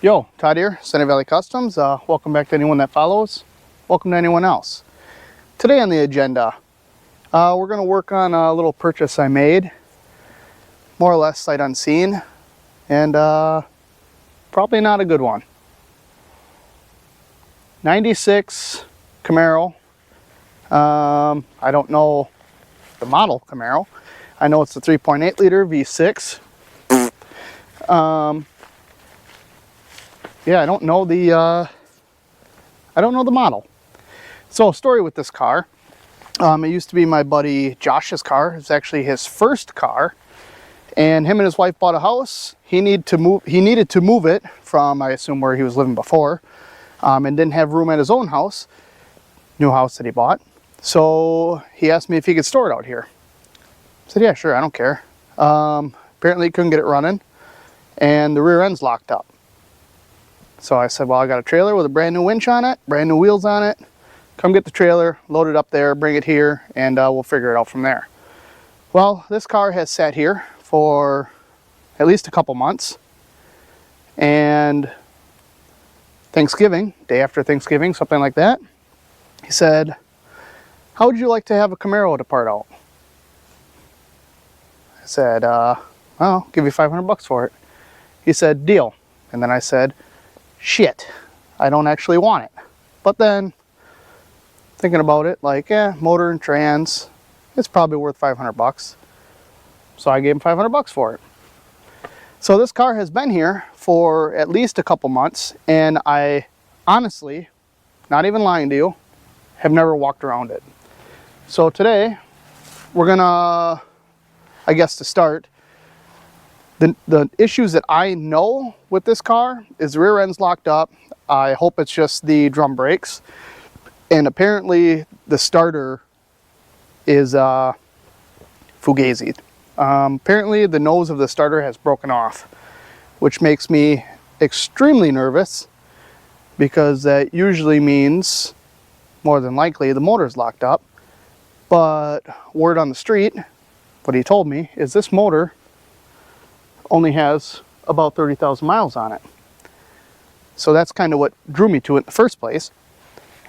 Yo, Todd here, Center Valley Customs. Welcome back to anyone that follows. Welcome to anyone else. Today on the agenda, we're going to work on a little purchase I made, more or less sight unseen, and probably not a good one. 96 Camaro. I don't know the model Camaro. I know it's the 3.8 liter V6. Yeah, I don't know the model. So, story with this car. It used to be my buddy Josh's car. It's actually his first car, and him and his wife bought a house. He needed to move it from, I assume, where he was living before, and didn't have room at his own house, new house that he bought. So he asked me if he could store it out here. I said, yeah, sure, I don't care. Apparently he couldn't get it running, and the rear end's locked up. So I said, well, I got a trailer with a brand new winch on it, brand new wheels on it. Come get the trailer, load it up there, bring it here, and we'll figure it out from there. Well, this car has sat here for at least a couple months. And Thanksgiving, day after Thanksgiving, something like that, he said, how would you like to have a Camaro depart out? I said, well, I'll give you $500 for it. He said, deal. And then I said, shit, I don't actually want it. But then, thinking about it, like, motor and trans, it's probably worth $500. So I gave him $500 for it. So this car has been here for at least a couple months, and I honestly, not even lying to you, have never walked around it. So today, we're gonna, I guess to start, the issues that I know with this car is the rear end's locked up. I hope it's just the drum brakes. And apparently the starter is fugazied. Apparently the nose of the starter has broken off, which makes me extremely nervous because that usually means, more than likely, the motor's locked up. But word on the street, what he told me, is this motor only has about 30,000 miles on it. So that's kind of what drew me to it in the first place.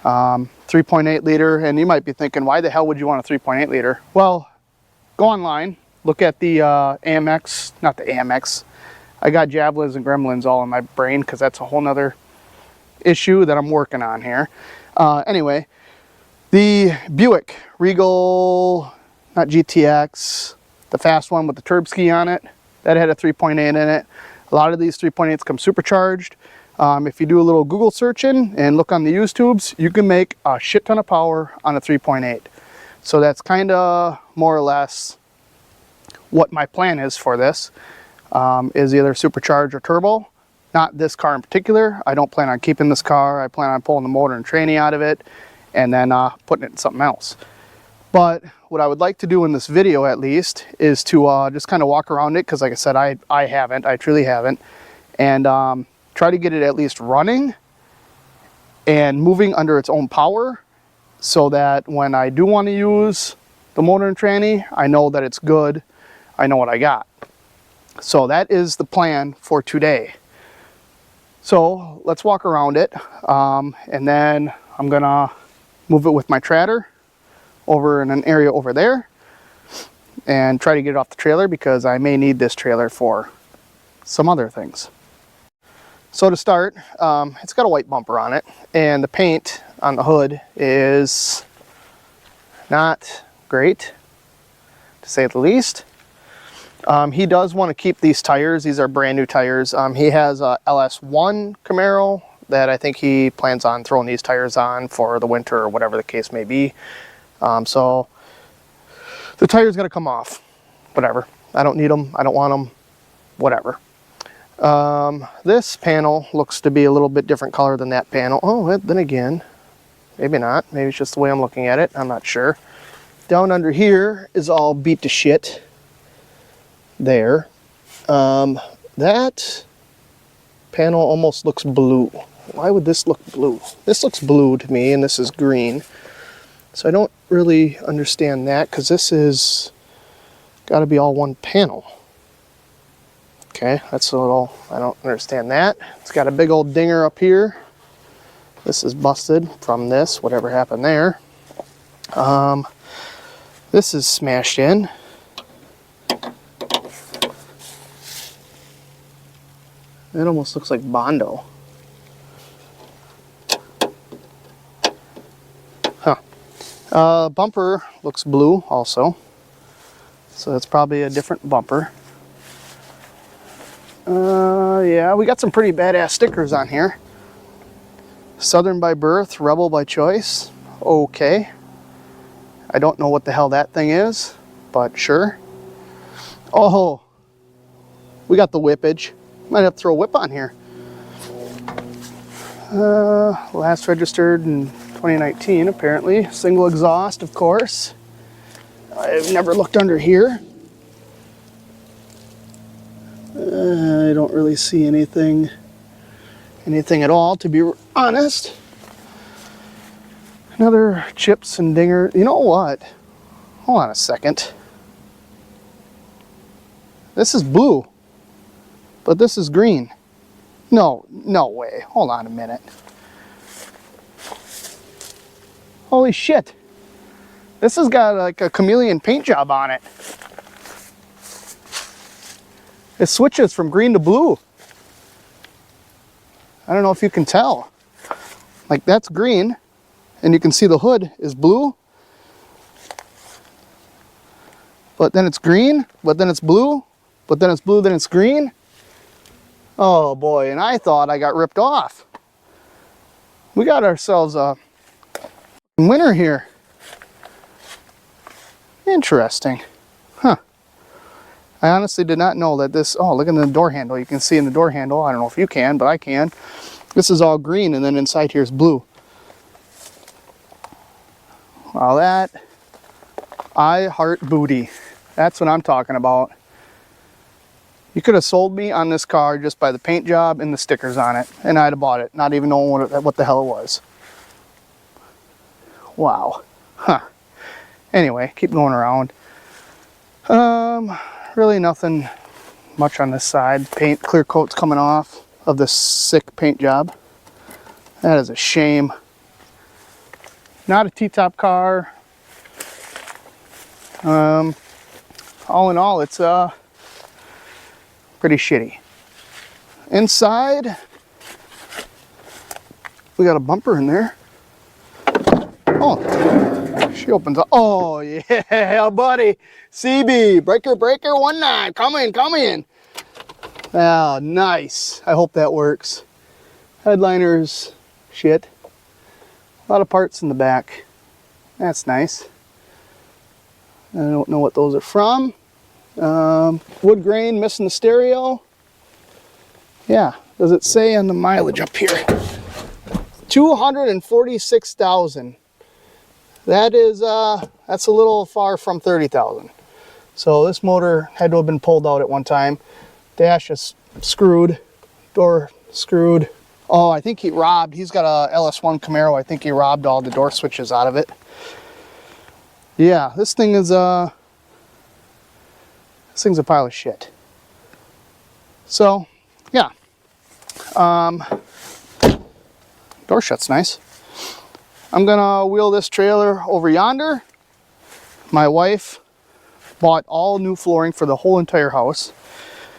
3.8 liter, and you might be thinking, why the hell would you want a 3.8 liter? Well, go online, look at the AMX, not the AMX. I got Javelins and Gremlins all in my brain because that's a whole nother issue that I'm working on here. Anyway, the Buick Regal, not GTX, the fast one with the turb ski on it, that had a 3.8 in it. A lot of these 3.8s come supercharged. If you do a little Google searching and look on the YouTubes, you can make a shit ton of power on a 3.8. So that's kind of more or less what my plan is for this, is either supercharged or turbo. Not this car in particular. I don't plan on keeping this car. I plan on pulling the motor and tranny out of it and then putting it in something else. But what I would like to do in this video, at least, is to just kind of walk around it, because like I said, I truly haven't, and try to get it at least running and moving under its own power, so that when I do want to use the motor and tranny, I know that it's good. I know what I got. So that is the plan for today. So let's walk around it, and then I'm gonna move it with my tractor over in an area over there and try to get it off the trailer, because I may need this trailer for some other things. So to start, it's got a white bumper on it, and the paint on the hood is not great, to say the least. He does want to keep these tires. These are brand new tires. He has a LS1 Camaro that I think he plans on throwing these tires on for the winter or whatever the case may be. So the tire's got to come off. Whatever. I don't need them. I don't want them. Whatever. This panel looks to be a little bit different color than that panel. Oh, then again, maybe not. Maybe it's just the way I'm looking at it. I'm not sure. Down under here is all beat to shit. There. That panel almost looks blue. Why would this look blue? This looks blue to me, and this is green. So I don't really understand that, because this is got to be all one panel. Okay, that's a little, I don't understand that. It's got a big old dinger up here. This is busted from this, whatever happened there. This is smashed in. It almost looks like Bondo. Huh. Bumper looks blue also. So that's probably a different bumper. Yeah, we got some pretty badass stickers on here. Southern by birth, rebel by choice. Okay. I don't know what the hell that thing is, but sure. Oh, we got the whippage. Might have to throw a whip on here. Last registered in 2019, apparently. Single exhaust, of course. I've never looked under here. I don't really see anything at all, to be honest. Another chips and dinger. You know what? Hold on a second. This is blue, but this is green. No way. Hold on a minute. Holy shit. This has got like a chameleon paint job on it. It switches from green to blue. I don't know if you can tell. Like that's green, and you can see the hood is blue. But then it's green, but then it's blue, but then it's blue, then it's green. Oh boy, and I thought I got ripped off. We got ourselves a winner here. Interesting. Huh. I honestly did not know that this, oh, look at the door handle. You can see in the door handle, I don't know if you can, but I can. This is all green, and then inside here is blue. Well, that, I heart booty. That's what I'm talking about. You could have sold me on this car just by the paint job and the stickers on it, and I'd have bought it, not even knowing what the hell it was. Wow. Huh. Anyway, keep going around. Really nothing much on this side. Paint, clear coat's coming off of this sick paint job. That is a shame. Not a T-top car. All in all, it's pretty shitty. Inside, we got a bumper in there. Oh, she opens up. Oh yeah, buddy. CB, breaker 19, come in. Oh, nice. I hope that works. Headliners, shit. A lot of parts in the back. That's nice. I don't know what those are from. Wood grain, missing the stereo. Yeah, does it say on the mileage up here? 246,000. That is, that's a little far from 30,000. So this motor had to have been pulled out at one time. Dash is screwed, door screwed. Oh, I think he's got a LS1 Camaro. I think he robbed all the door switches out of it. Yeah, this thing's a pile of shit. So, yeah. Door shut's nice. I'm gonna wheel this trailer over yonder. My wife bought all new flooring for the whole entire house.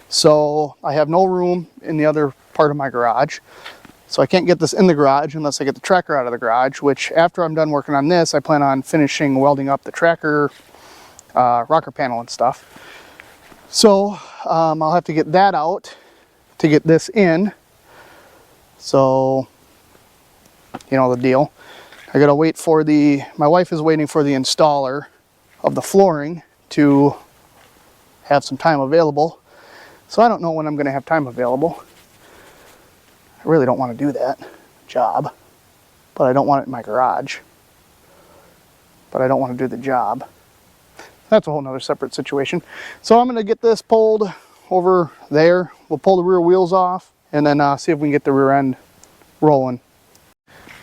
So I have no room in the other part of my garage. So I can't get this in the garage unless I get the tracker out of the garage, which after I'm done working on this, I plan on finishing welding up the tracker, rocker panel and stuff. So I'll have to get that out to get this in. So, you know the deal. I gotta wait for my wife is waiting for the installer of the flooring to have some time available. So I don't know when I'm gonna have time available. I really don't want to do that job, but I don't want it in my garage. But I don't want to do the job. That's a whole nother separate situation. So I'm gonna get this pulled over there. We'll pull the rear wheels off and then see if we can get the rear end rolling.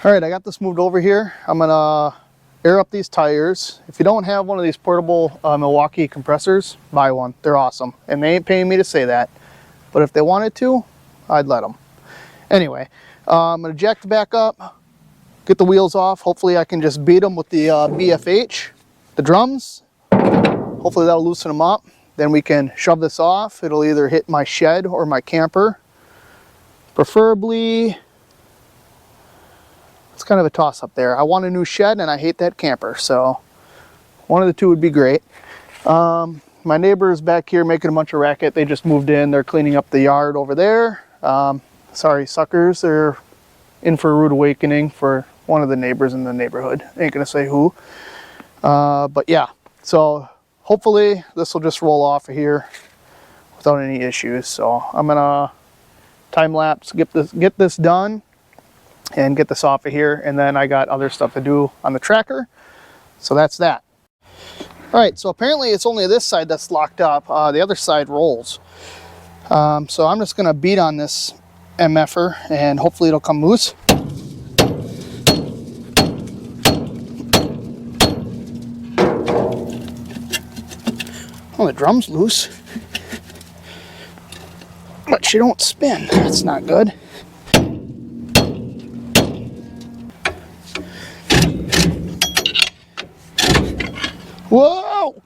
All right, I got this moved over here. I'm gonna air up these tires. If you don't have one of these portable Milwaukee compressors, buy one. They're awesome, and they ain't paying me to say that. but if they wanted to, I'd let them. Anyway, I'm going to jack the back up, get the wheels off. Hopefully I can just beat them with the BFH, the drums. Hopefully that'll loosen them up. Then we can shove this off. It'll either hit my shed or my camper. Preferably, it's kind of a toss up there. I want a new shed and I hate that camper, so one of the two would be great. My neighbor's back here making a bunch of racket. They just moved in. They're cleaning up the yard over there. Sorry, suckers. They're in for a rude awakening for one of the neighbors in the neighborhood. Ain't gonna say who. But yeah, so hopefully this will just roll off of here without any issues. So I'm gonna time lapse, get this done and get this off of here, and then I got other stuff to do on the tracker. So that's that. All right, so apparently it's only this side that's locked up. The other side rolls. So I'm just gonna beat on this MFer and hopefully it'll come loose. Well, the drum's loose, but she don't spin. That's not good. Whoa!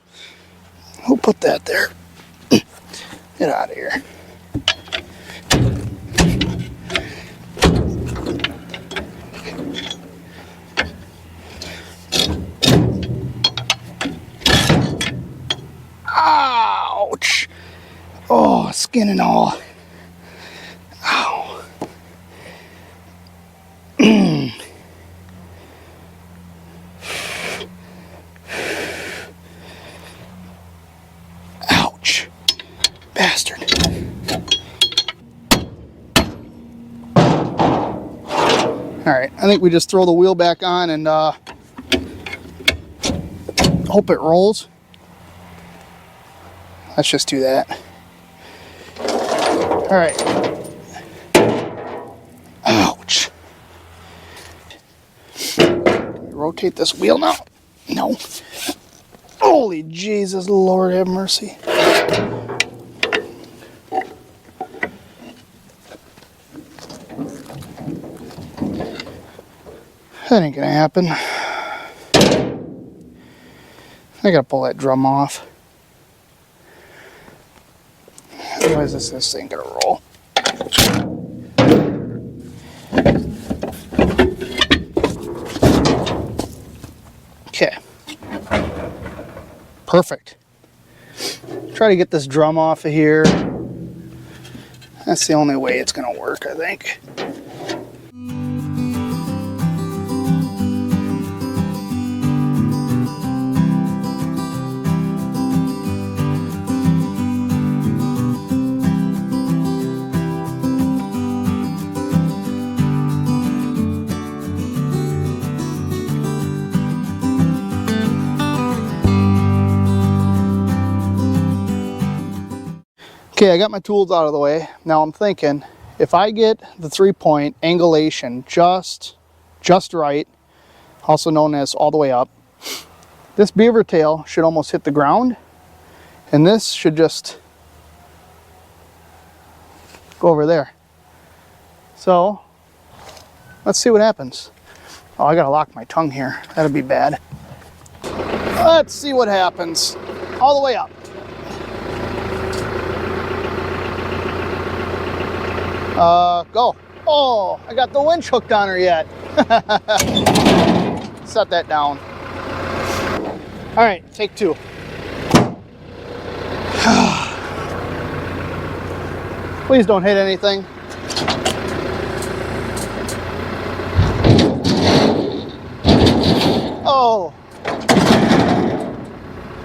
Who put that there? Get out of here. Ouch! Oh, skin and all. Ow. Ouch. Bastard. Alright, I think we just throw the wheel back on and hope it rolls. Let's just do that. All right. Ouch. Rotate this wheel now. No. Holy Jesus, Lord have mercy. That ain't gonna happen. I gotta pull that drum off. Otherwise this ain't gonna roll. Okay. Perfect. Try to get this drum off of here. That's the only way it's gonna work, I think. Okay, I got my tools out of the way. Now I'm thinking, if I get the 3-point angulation just right, also known as all the way up, this beaver tail should almost hit the ground, and this should just go over there. So, let's see what happens. Oh, I gotta lock my tongue here. That'd be bad. Let's see what happens. All the way up. Go. Oh, I got the winch hooked on her yet. Set that down. All right, take two. Please don't hit anything. Oh,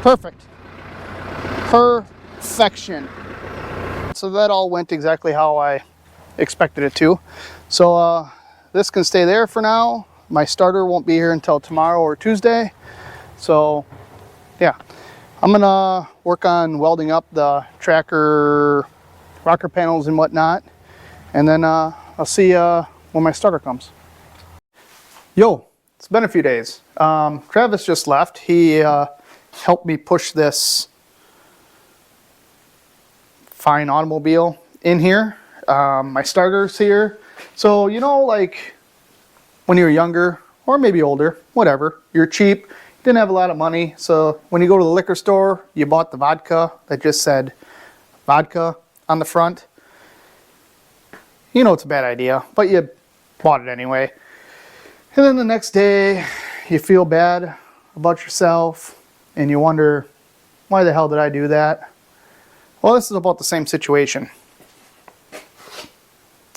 perfect. Perfection. So that all went exactly how I expected it to. So this can stay there for now. My starter won't be here until tomorrow or Tuesday. So yeah, I'm gonna work on welding up the tracker rocker panels and whatnot, and then I'll see when my starter comes. Yo, it's been a few days. Travis just left. He helped me push this fine automobile in here. My starter's here. So, you know, like when you were younger or maybe older, whatever, you're cheap, didn't have a lot of money. So when you go to the liquor store, you bought the vodka that just said vodka on the front. You know it's a bad idea, but you bought it anyway. And then the next day, you feel bad about yourself and you wonder, why the hell did I do that? Well, this is about the same situation.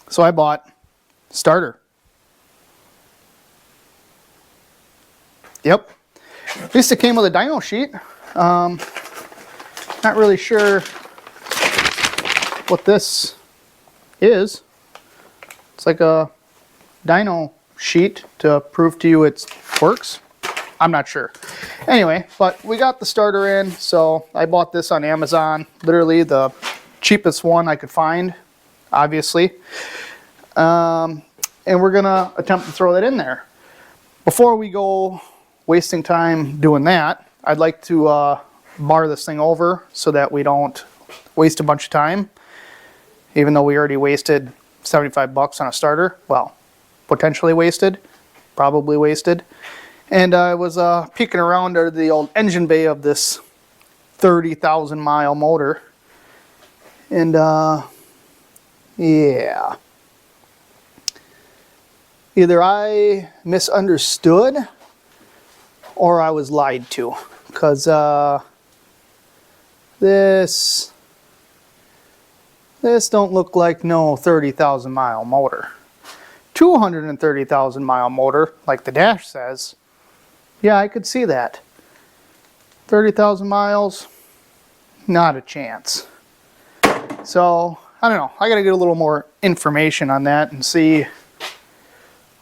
So I bought starter. Yep. At least it came with a dyno sheet. Not really sure what this is. It's like a dyno sheet to prove to you it works. I'm not sure. Anyway, but we got the starter in, so I bought this on Amazon. Literally the cheapest one I could find, obviously. And we're gonna attempt to throw that in there. Before we go wasting time doing that, I'd like to bar this thing over so that we don't waste a bunch of time, even though we already wasted 75 bucks on a starter. Well, potentially wasted, probably wasted. And I was peeking around under the old engine bay of this 30,000 mile motor. And yeah. Either I misunderstood or I was lied to. Because this don't look like no 30,000 mile motor. 230,000 mile motor, like the dash says. Yeah, I could see that. 30,000 miles, not a chance. So, I don't know. I gotta get a little more information on that and see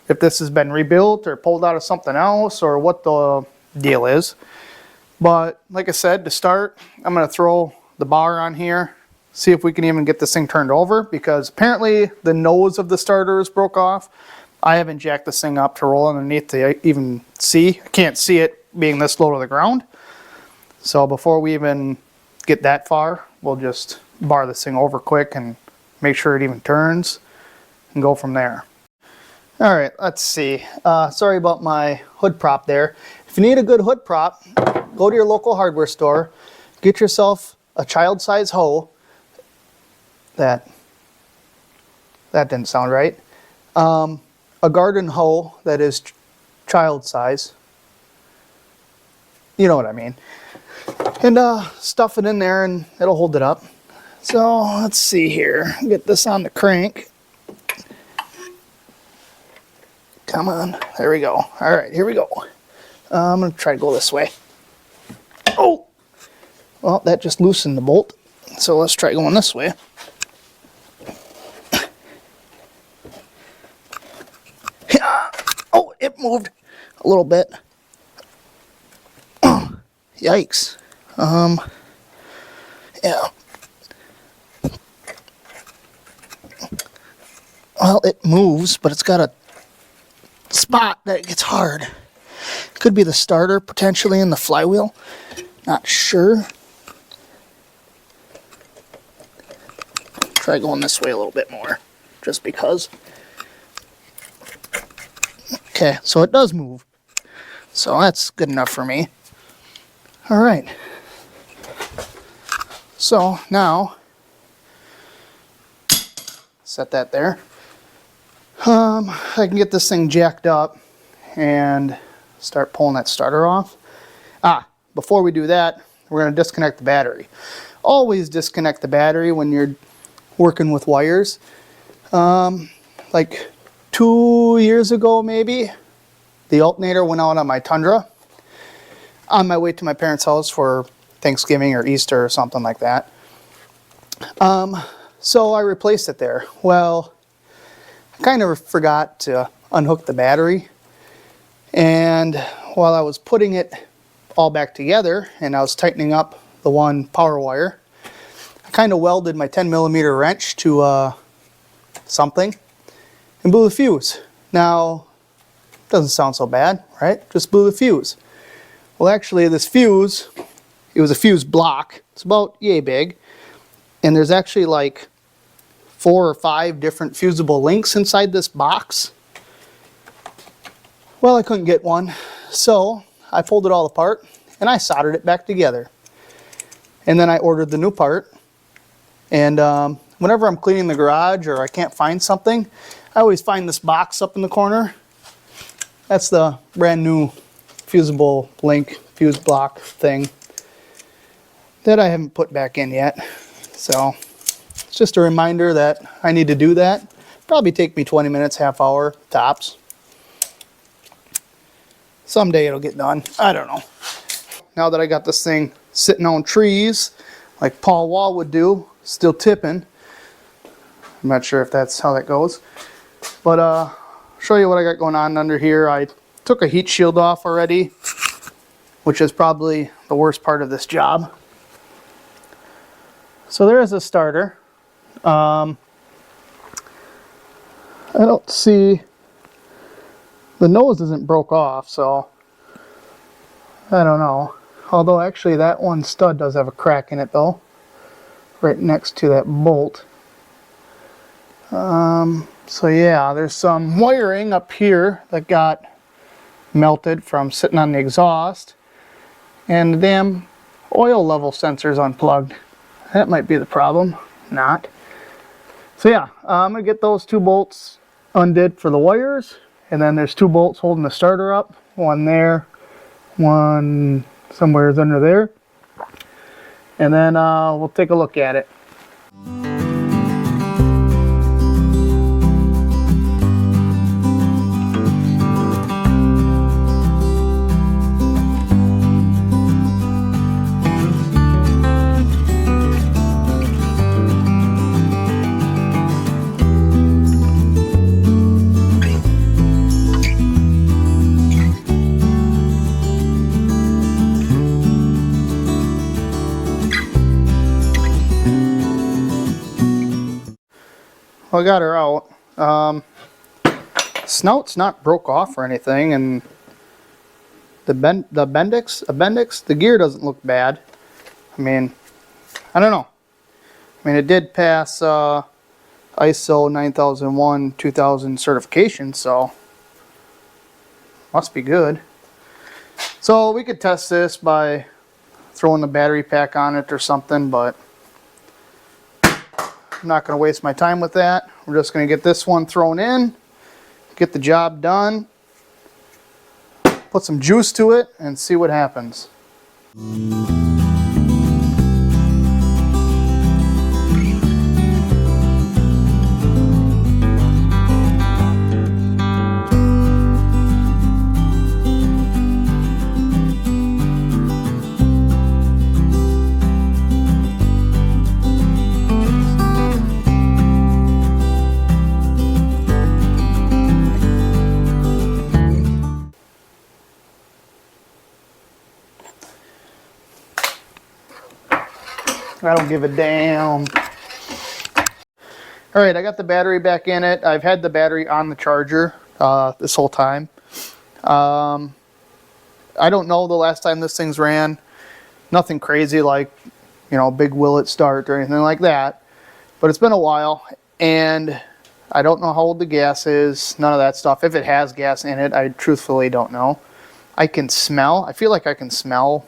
if this has been rebuilt or pulled out of something else or what the deal is. But, like I said, to start, I'm gonna throw the bar on here, see if we can even get this thing turned over, because apparently the nose of the starter is broke off. I haven't jacked this thing up to roll underneath to even see. I can't see it being this low to the ground. So before we even get that far, we'll just bar this thing over quick and make sure it even turns and go from there. All right, let's see. Sorry about my hood prop there. If you need a good hood prop, go to your local hardware store, get yourself a child-size hoe. That didn't sound right. A garden hoe that is child size. You know what I mean. And stuff it in there and it'll hold it up. So let's see here. Get this on the crank. Come on. There we go. All right, here we go. I'm going to try to go this way. Oh! Well, that just loosened the bolt. So let's try going this way. Oh, it moved a little bit. Yikes. Yeah. Well, it moves, but it's got a spot that it gets hard. Could be the starter, potentially, in the flywheel. Not sure. Try going this way a little bit more, just because. Okay, so it does move. So that's good enough for me. All right. So now, set that there. I can get this thing jacked up and start pulling that starter off. Before we do that, we're going to disconnect the battery. Always disconnect the battery when you're working with wires. Like 2 years ago maybe, the alternator went out on my Tundra on my way to my parents' house for Thanksgiving or Easter or something like that. So I replaced it there. Well, I kind of forgot to unhook the battery, and while I was putting it all back together and I was tightening up the one power wire, I kind of welded my 10mm wrench to something and blew the fuse. Now, doesn't sound so bad, right? Just blew the fuse. Well, actually, this fuse, it was a fuse block. It's about yay big, and there's actually like 4 or 5 different fusible links inside this box. Well, I couldn't get one, so I pulled it all apart and I soldered it back together. And then I ordered the new part. And whenever I'm cleaning the garage or I can't find something, I always find this box up in the corner. That's the brand new fusible link fuse block thing that I haven't put back in yet. So it's just a reminder that I need to do that. Probably take me 20 minutes, half hour tops. Someday it'll get done. I don't know. Now that I got this thing sitting on trees like Paul Wall would do, still tipping. I'm not sure if that's how that goes. But show you what I got going on under here. I took a heat shield off already, which is probably the worst part of this job. So there is a starter. I don't see, the nose isn't broke off, so I don't know. Although actually that one stud does have a crack in it though, right next to that bolt. So yeah, there's some wiring up here that got melted from sitting on the exhaust, and the damn oil level sensor's unplugged. That might be the problem. Not. So yeah, I'm gonna get those 2 bolts undid for the wires, and then there's 2 bolts holding the starter up. One there, one somewhere under there, and then we'll take a look at it. Well, I got her out. Snout's not broke off or anything, and the bendix, the gear doesn't look bad. I mean, I don't know. I mean, it did pass ISO 9001 2000 certification, so must be good. So we could test this by throwing the battery pack on it or something, but I'm not going to waste my time with that. We're just going to get this one thrown in, get the job done, put some juice to it, and see what happens. I don't give a damn. Alright, I got the battery back in it. I've had the battery on the charger this whole time. I don't know the last time this thing's ran. Nothing crazy like, you know, big will it start or anything like that. But it's been a while, and I don't know how old the gas is, none of that stuff. If it has gas in it, I truthfully don't know. I feel like I can smell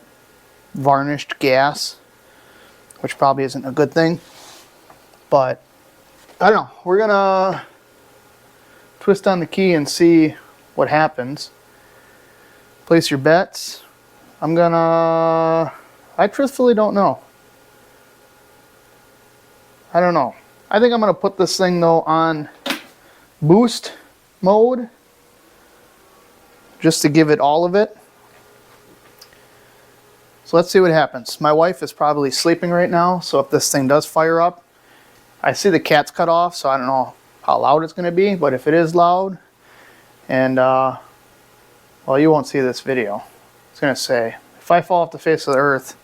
varnished gas, which probably isn't a good thing, but I don't know. We're gonna twist on the key and see what happens. Place your bets. I truthfully don't know. I don't know. I think I'm gonna put this thing though on boost mode, just to give it all of it. So let's see what happens. My wife is probably sleeping right now, so if this thing does fire up, I see the cat's cut off, so I don't know how loud it's going to be, but if it is loud, and well, you won't see this video. I was going to say, if I fall off the face of the earth,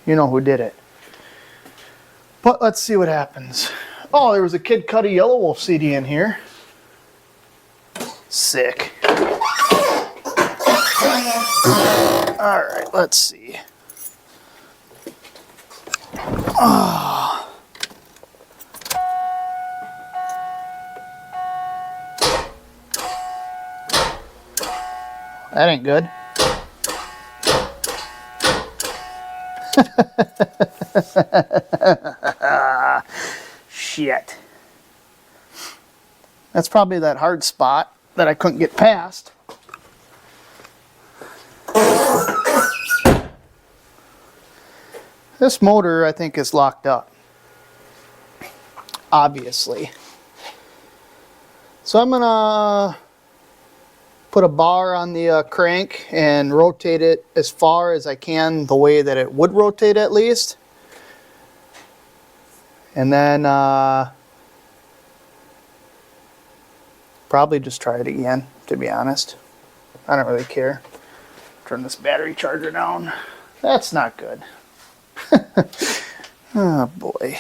you know who did it. But let's see what happens. Oh, there was a Kid Cudi Yellow Wolf CD in here. Sick. Alright, let's see. Oh. That ain't good. Shit. That's probably that hard spot that I couldn't get past. This motor, I think, is locked up. Obviously. So I'm gonna put a bar on the crank and rotate it as far as I can the way that it would rotate at least. And then probably just try it again, to be honest. I don't really care. Turn this battery charger down. That's not good. Oh boy.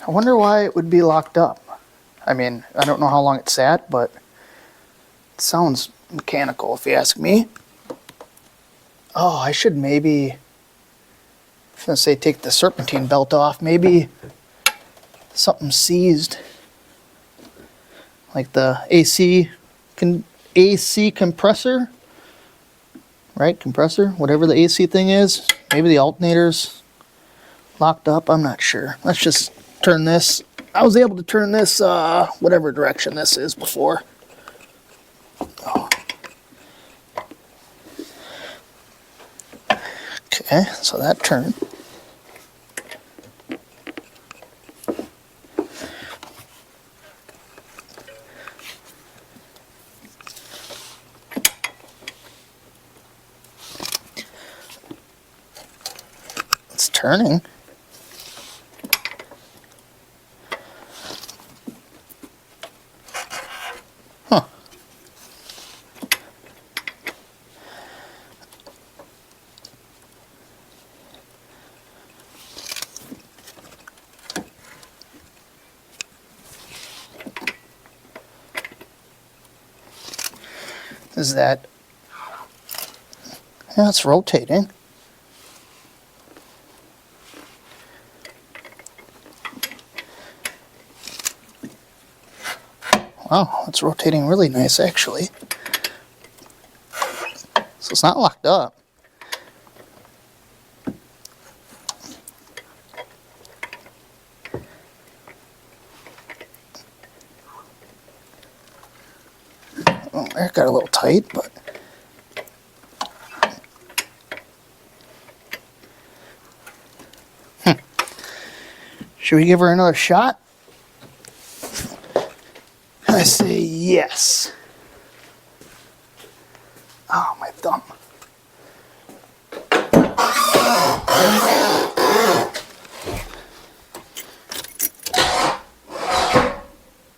I wonder why it would be locked up. I mean, I don't know how long it sat, but it sounds mechanical if you ask me. Oh, I should maybe, I was gonna say take the serpentine belt off. Maybe something seized. Like the AC compressor. Right, compressor, whatever the AC thing is. Maybe the alternator's locked up, I'm not sure. Let's just turn this. I was able to turn this whatever direction this is before. Oh. Okay, so that turned. It's turning. Huh. Is that? Yeah, it's rotating. Wow, it's rotating really nice actually. So it's not locked up. Oh, it got a little tight, but should we give her another shot? I say yes. Oh, my thumb.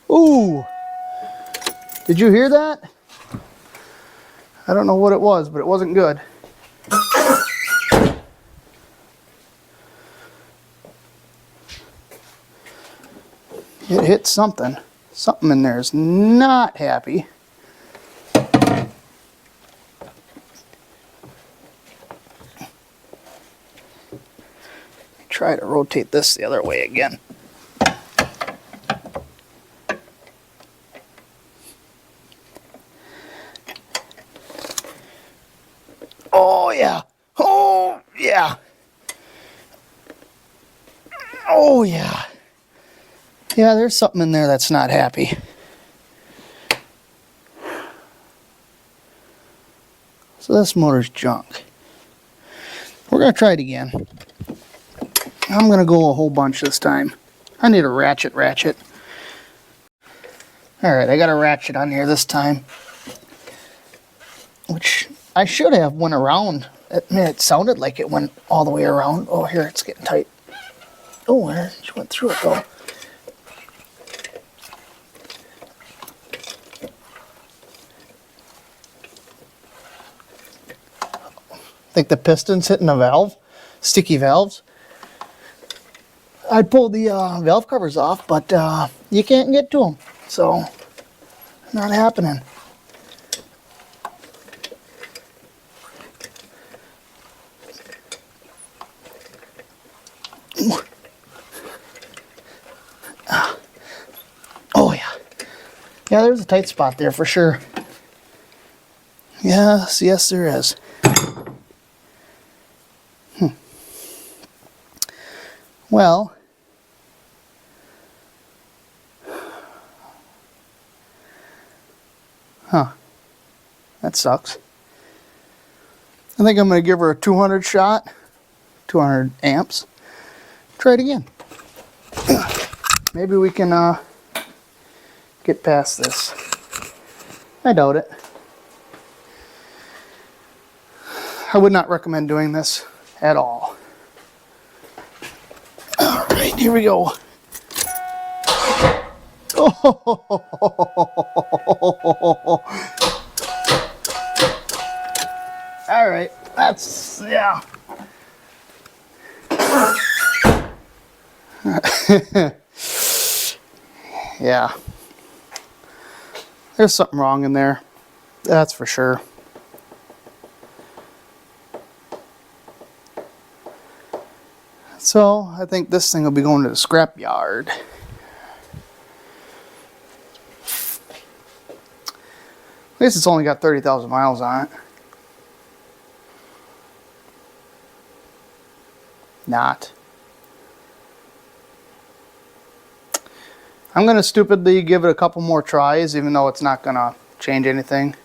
Ooh. Did you hear that? I don't know what it was, but it wasn't good. It hit something. Something in there is not happy. Try to rotate this the other way again. Oh yeah. Oh yeah. Oh yeah. Yeah, there's something in there that's not happy. So this motor's junk. We're going to try it again. I'm going to go a whole bunch this time. I need a ratchet. Alright, I got a ratchet on here this time. Which I should have went around. It sounded like it went all the way around. Oh, here, it's getting tight. Oh, it went through it though. I think the piston's hitting the valve, sticky valves. I'd pull the valve covers off, but you can't get to them, so not happening. Oh yeah, yeah. There's a tight spot there for sure. Yes, yes there is. Well, that sucks. I think I'm going to give her a 200 shot, 200 amps. Try it again. Maybe we can get past this. I doubt it. I would not recommend doing this at all. All right, here we go. Oh. All right, that's, yeah. Yeah. There's something wrong in there. That's for sure. So I think this thing will be going to the scrap yard. At least it's only got 30,000 miles on it. Not. I'm going to stupidly give it a couple more tries, even though it's not going to change anything.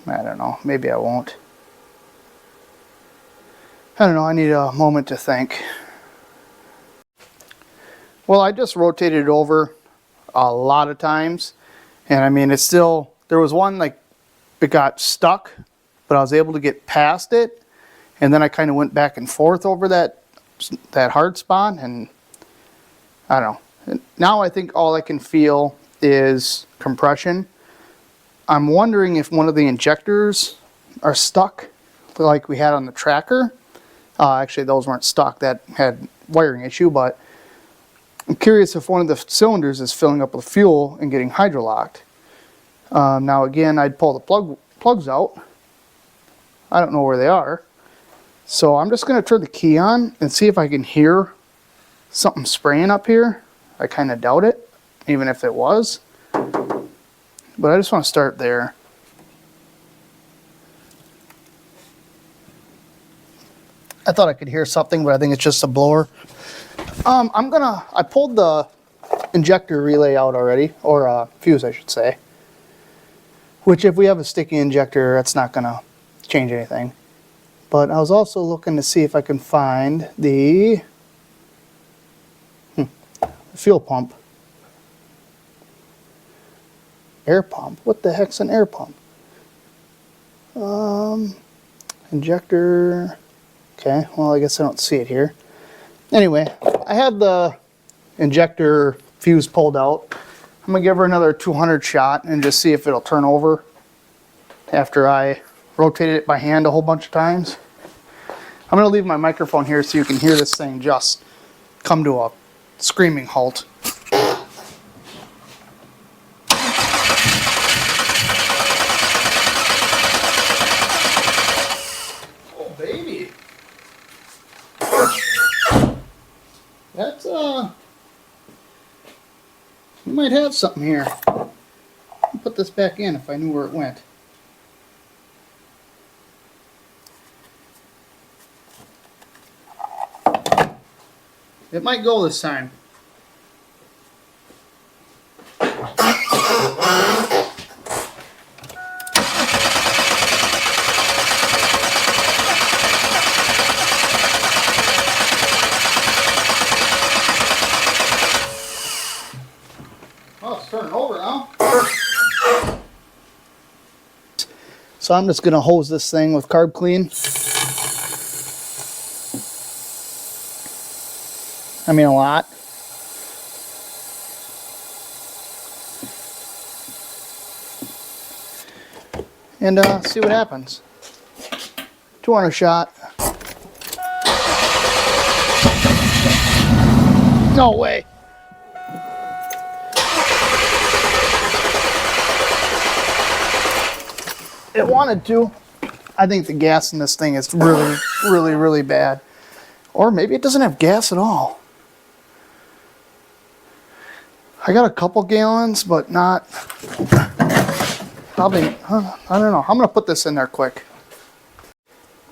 I don't know. Maybe I won't. I don't know. I need a moment to think. Well, I just rotated it over a lot of times. And I mean, it's still, there was one like it got stuck, but I was able to get past it. And then I kind of went back and forth over that hard spot, and I don't know. Now I think all I can feel is compression. I'm wondering if one of the injectors are stuck like we had on the tracker. Actually, those weren't stuck. That had wiring issue, but I'm curious if one of the cylinders is filling up with fuel and getting hydrolocked. Now again, I'd pull the plugs out. I don't know where they are. So I'm just going to turn the key on and see if I can hear something spraying up here. I kind of doubt it, even if it was. But I just want to start there. I thought I could hear something, but I think it's just a blower. I pulled the injector relay out already, or fuse I should say. Which if we have a sticky injector, that's not going to change anything. But I was also looking to see if I can find the fuel pump. Air pump. What the heck's an air pump? Injector. Okay, well I guess I don't see it here. Anyway, I had the injector fuse pulled out. I'm going to give her another 200 shot and just see if it'll turn over after I rotated it by hand a whole bunch of times. I'm going to leave my microphone here so you can hear this thing just come to a screaming halt. Oh baby. That's we might have something here. I'll put this back in if I knew where it went. It might go this time. Oh, it's turning over now. So I'm just going to hose this thing with carb clean. I mean a lot. And see what happens. 200 shot. No way. It wanted to. I think the gas in this thing is really bad. Or maybe it doesn't have gas at all. I got a couple gallons, but not Probably, I don't know. I'm going to put this in there quick.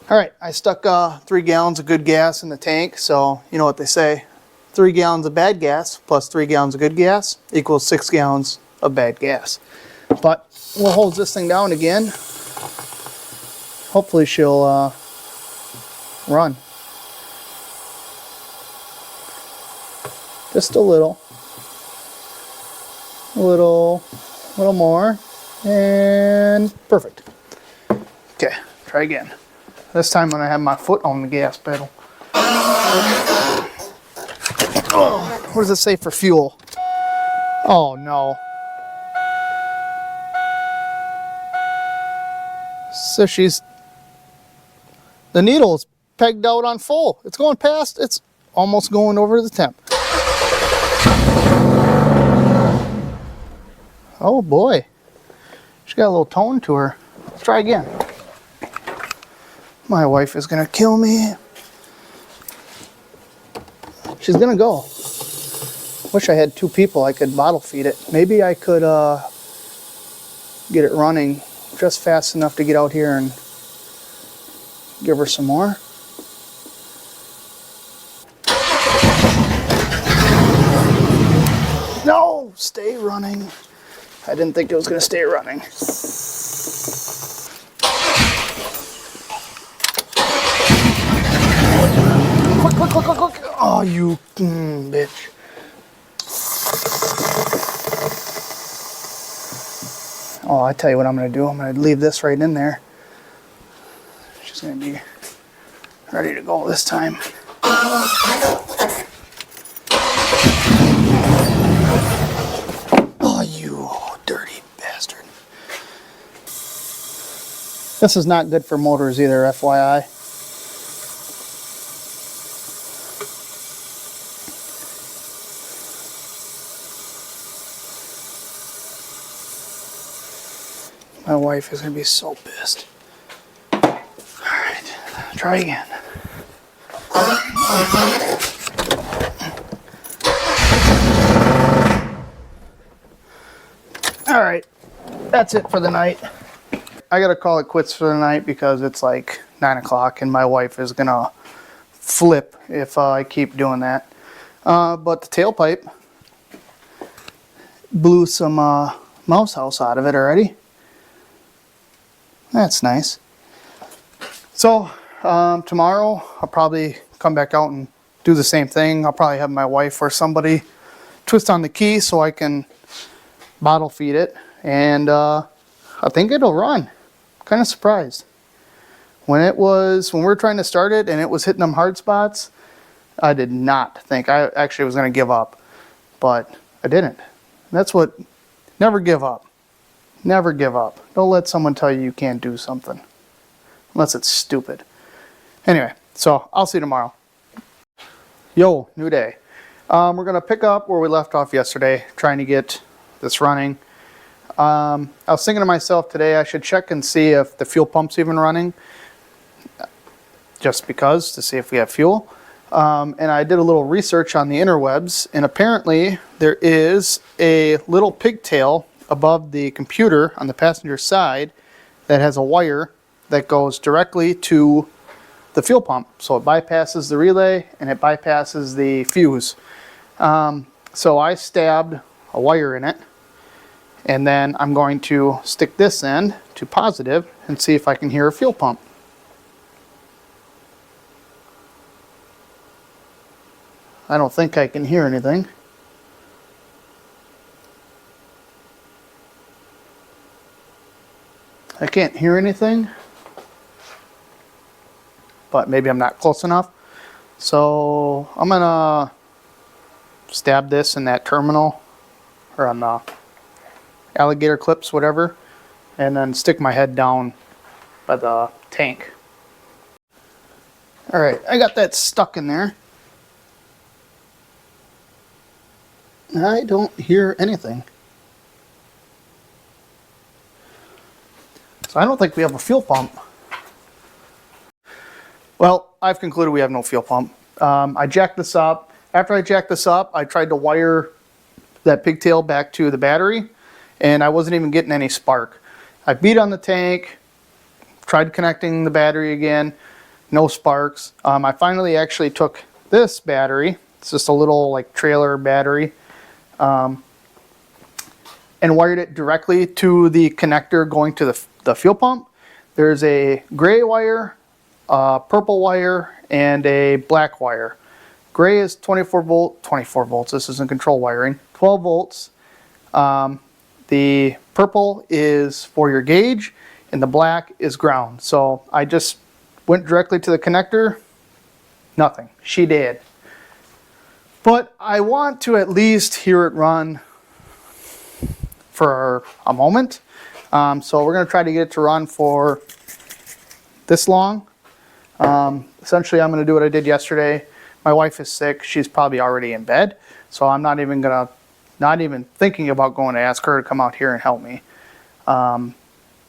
All right, I stuck 3 gallons of good gas in the tank. So you know what they say, 3 gallons of bad gas plus 3 gallons of good gas equals 6 gallons of bad gas. But we'll hose this thing down again. Hopefully she'll run. Just a little more, and perfect. Okay, try again. This time when I have my foot on the gas pedal. Oh, what does it say for fuel? Oh no. So the needle is pegged out on full. It's going past, it's almost going over the temp. Oh boy, she's got a little tone to her. Let's try again. My wife is gonna kill me. She's gonna go. Wish I had 2 people I could bottle feed it. Maybe I could get it running just fast enough to get out here and give her some more. No, stay running. I didn't think it was going to stay running. Quick. Oh, you bitch. Oh, I tell you what I'm going to do. I'm going to leave this right in there. She's going to be ready to go this time. Oh, you dirty bastard. This is not good for motors either, FYI. My wife is going to be so pissed. Alright, try again. Alright, that's it for the night. I gotta call it quits for the night because it's like 9 o'clock and my wife is gonna flip if I keep doing that. But the tailpipe blew some mouse house out of it already. That's nice. So tomorrow I'll probably come back out and do the same thing. I'll probably have my wife or somebody twist on the key so I can bottle feed it, and I think it'll run. I'm kind of surprised. When we were trying to start it and it was hitting them hard spots, I did not think, I actually was going to give up, but I didn't. That's what, never give up. Never give up. Don't let someone tell you you can't do something. Unless it's stupid. Anyway, so I'll see you tomorrow. Yo, new day. We're going to pick up where we left off yesterday, trying to get this running. I was thinking to myself today I should check and see if the fuel pump's even running. Just because, to see if we have fuel. And I did a little research on the interwebs, and apparently there is a little pigtail above the computer on the passenger side that has a wire that goes directly to the fuel pump. So it bypasses the relay and it bypasses the fuse. So I stabbed a wire in it, and then I'm going to stick this end to positive and see if I can hear a fuel pump. I don't think I can hear anything. I can't hear anything, but maybe I'm not close enough. So I'm gonna stab this in that terminal, or on the alligator clips, whatever, and then stick my head down by the tank. Alright, I got that stuck in there. I don't hear anything. So I don't think we have a fuel pump. Well, I've concluded we have no fuel pump. I jacked this up. After I jacked this up, I tried to wire that pigtail back to the battery, and I wasn't even getting any spark. I beat on the tank, tried connecting the battery again, no sparks. I finally actually took this battery, it's just a little like trailer battery, and wired it directly to the connector going to the fuel pump. There's a gray wire, a purple wire, and a black wire. Gray is 24 volts, this isn't control wiring, 12 volts. The purple is for your gauge, and the black is ground. So I just went directly to the connector, nothing, she did. But I want to at least hear it run for a moment. So we're going to try to get it to run for this long. Essentially, I'm going to do what I did yesterday. My wife is sick. She's probably already in bed. So I'm not even thinking about going to ask her to come out here and help me.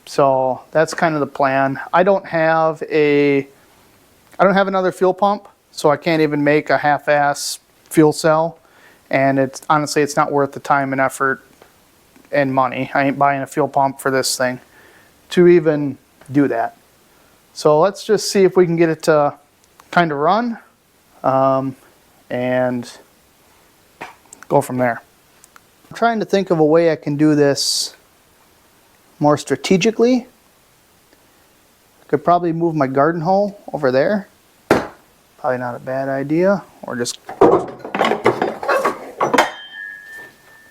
So that's kind of the plan. I don't have another fuel pump, so I can't even make a half-ass fuel cell. And honestly, it's not worth the time and effort and money. I ain't buying a fuel pump for this thing to even do that. So let's just see if we can get it to kind of run and go from there. I'm trying to think of a way I can do this more strategically. I could probably move my garden hole over there. Probably not a bad idea. Or just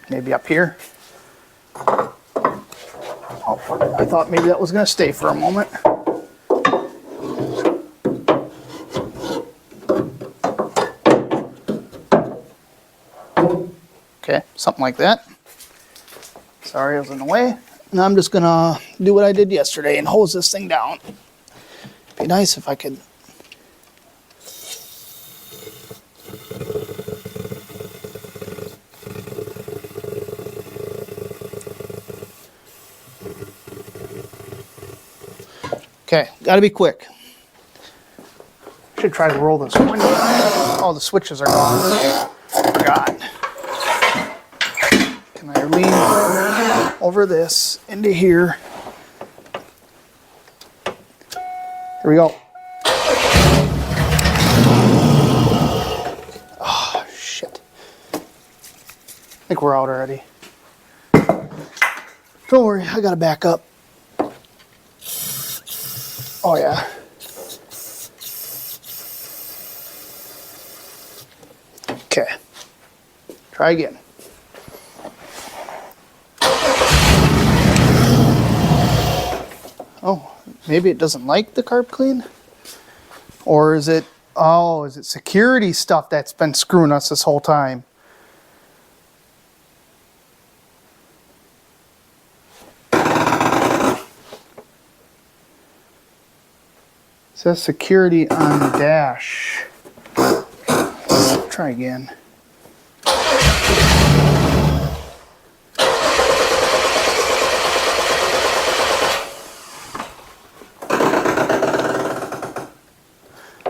maybe up here. Oh, I thought maybe that was going to stay for a moment. Okay, something like that. Sorry I was in the way. Now I'm just going to do what I did yesterday and hose this thing down. It'd be nice if I could. Okay, gotta be quick. Should try to roll this window. Oh, the switches are gone. Forgot. Can I lean over this into here? Here we go. Oh, shit. I think we're out already. Don't worry, I gotta back up. Oh yeah. Okay. Try again. Oh, maybe it doesn't like the carb clean? Or is it, oh, is it security stuff that's been screwing us this whole time? It says security on the dash. Let's try again.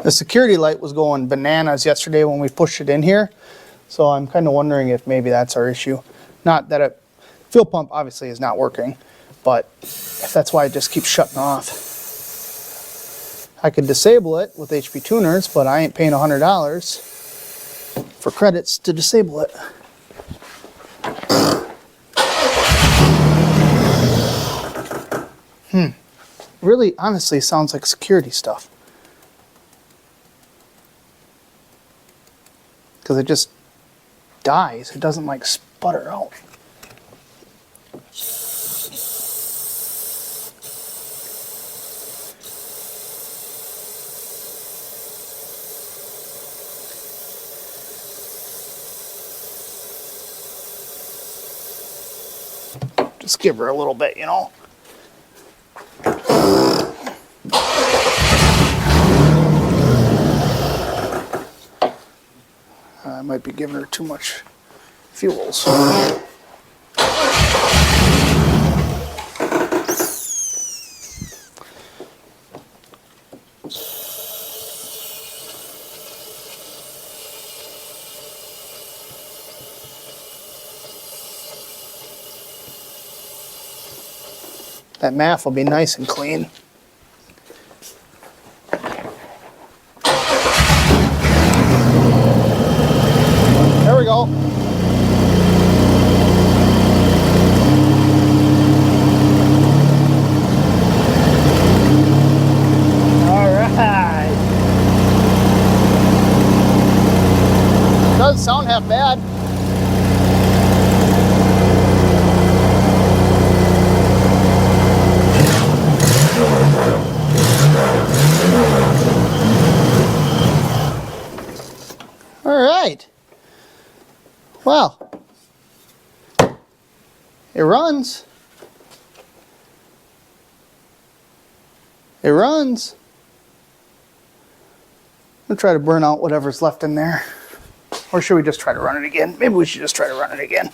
The security light was going bananas yesterday when we pushed it in here, so I'm kind of wondering if maybe that's our issue. Not that it, fuel pump obviously is not working, but if that's why it just keeps shutting off. I could disable it with HP tuners, but I ain't paying $100 for credits to disable it. Really, honestly, sounds like security stuff. Because it just dies. It doesn't like sputter out. Just give her a little bit, you know. I might be giving her too much fuels. That MAF will be nice and clean. There we go. Doesn't sound half bad. All right. Well, it runs. It runs. I'm gonna try to burn out whatever's left in there. Or should we just try to run it again? Maybe we should just try to run it again.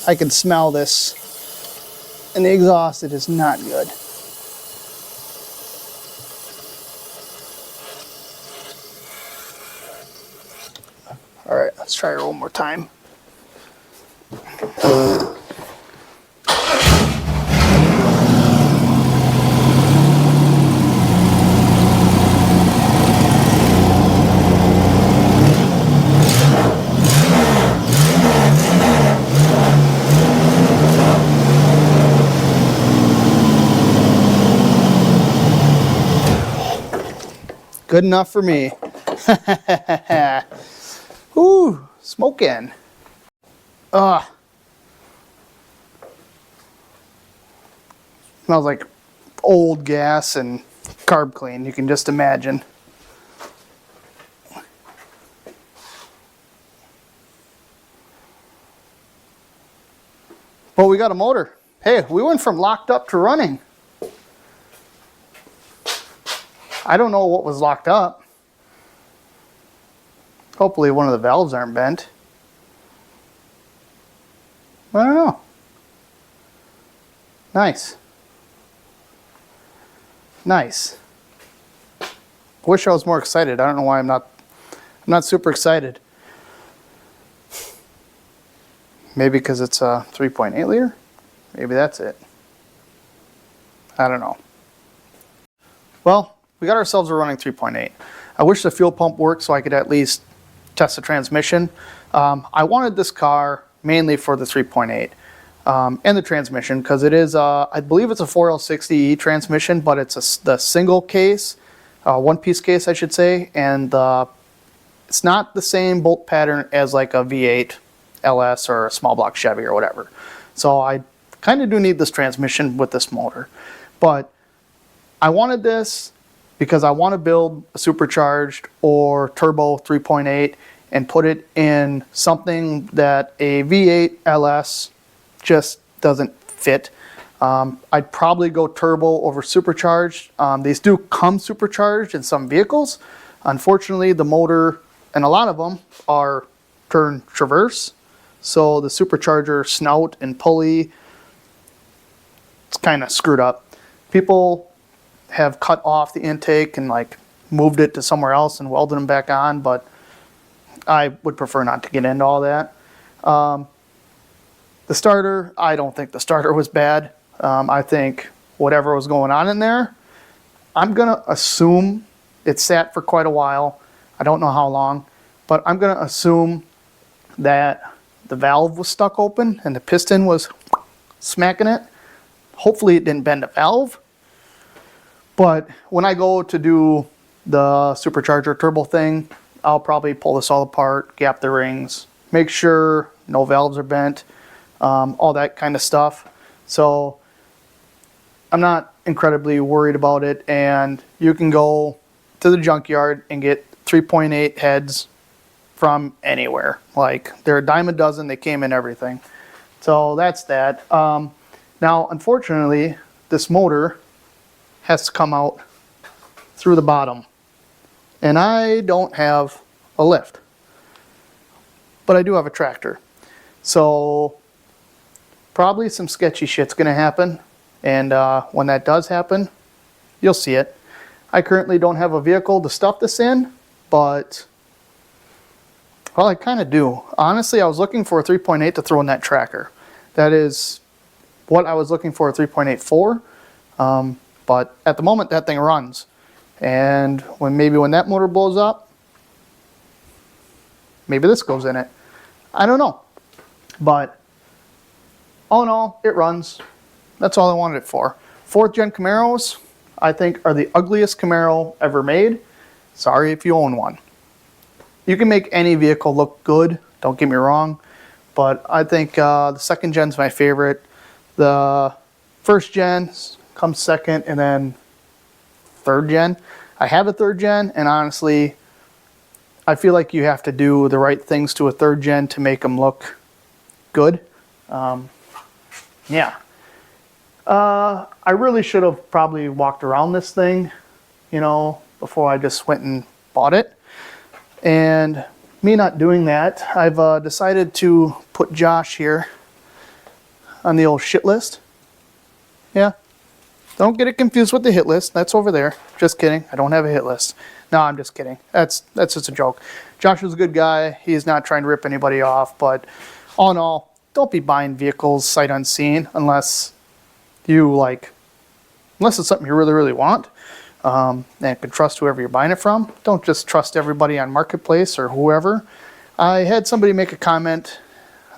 I can smell this. And the exhaust, it is not good. All right, let's try it one more time. Good enough for me. Ooh, smoking. Smells like old gas and carb clean, you can just imagine. But we got a motor. Hey, we went from locked up to running. I don't know what was locked up. Hopefully one of the valves aren't bent. I don't know. Nice. Nice. Wish I was more excited. I don't know why I'm not super excited. Maybe because it's a 3.8 liter? Maybe that's it. I don't know. Well, we got ourselves a running 3.8. I wish the fuel pump worked so I could at least test the transmission. I wanted this car mainly for the 3.8 and the transmission because it is, I believe it's a 4L60E transmission, but it's the single case, one-piece case I should say, and it's not the same bolt pattern as like a V8 LS or a small block Chevy or whatever. So I kind of do need this transmission with this motor. But I wanted this because I want to build a supercharged or turbo 3.8 and put it in something that a V8 LS just doesn't fit. I'd probably go turbo over supercharged. These do come supercharged in some vehicles. Unfortunately, the motor and a lot of them are turn traverse. So the supercharger snout and pulley, it's kind of screwed up. People have cut off the intake and like moved it to somewhere else and welded them back on, but I would prefer not to get into all that. The starter, I don't think the starter was bad. I think whatever was going on in there, I'm gonna assume it sat for quite a while. I don't know how long, but I'm gonna assume that the valve was stuck open and the piston was smacking it. Hopefully it didn't bend the valve. But when I go to do the supercharger turbo thing, I'll probably pull this all apart, gap the rings, make sure no valves are bent, all that kind of stuff. So I'm not incredibly worried about it, and you can go to the junkyard and get 3.8 heads from anywhere. Like, they're a dime a dozen, they came in everything. So that's that. Now, unfortunately, this motor has to come out through the bottom. And I don't have a lift. But I do have a tractor. So probably some sketchy shit's gonna happen. And when that does happen, you'll see it. I currently don't have a vehicle to stuff this in, but, well, I kind of do. Honestly, I was looking for a 3.8 to throw in that tracker. That is what I was looking for a 3.84. But at the moment that thing runs. And maybe when that motor blows up, maybe this goes in it. I don't know. But all in all, it runs. That's all I wanted it for. 4th gen Camaros, I think, are the ugliest Camaro ever made. Sorry if you own one. You can make any vehicle look good, don't get me wrong, but I think the 2nd gen's my favorite. The 1st gen comes second, and then 3rd gen. I have a 3rd gen, and honestly, I feel like you have to do the right things to a 3rd gen to make them look good. Yeah. I really should have probably walked around this thing, you know, before I just went and bought it. And me not doing that, I've decided to put Josh here on the old shit list. Yeah. Don't get it confused with the hit list. That's over there. Just kidding. I don't have a hit list. No, I'm just kidding. That's just a joke. Josh is a good guy. He's not trying to rip anybody off, but all in all, don't be buying vehicles sight unseen unless it's something you really, really want, and can trust whoever you're buying it from. Don't just trust everybody on Marketplace or whoever. I had somebody make a comment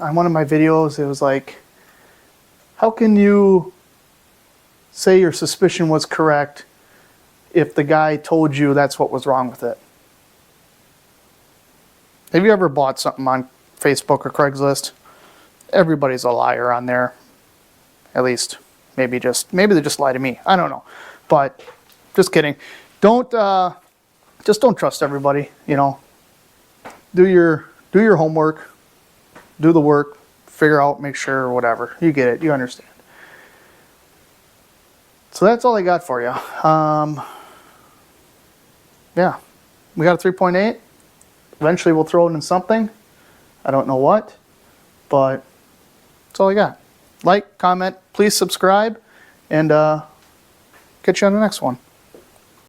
on one of my videos. It was like, how can you say your suspicion was correct if the guy told you that's what was wrong with it? Have you ever bought something on Facebook or Craigslist? Everybody's a liar on there. At least, maybe they just lie to me. I don't know. But just kidding. Just don't trust everybody, you know. Do your homework, do the work, figure out, make sure, whatever. You get it, you understand. So that's all I got for you. Yeah, we got a 3.8. Eventually we'll throw it in something. I don't know what, but that's all I got. Like, comment, please subscribe, and catch you on the next one.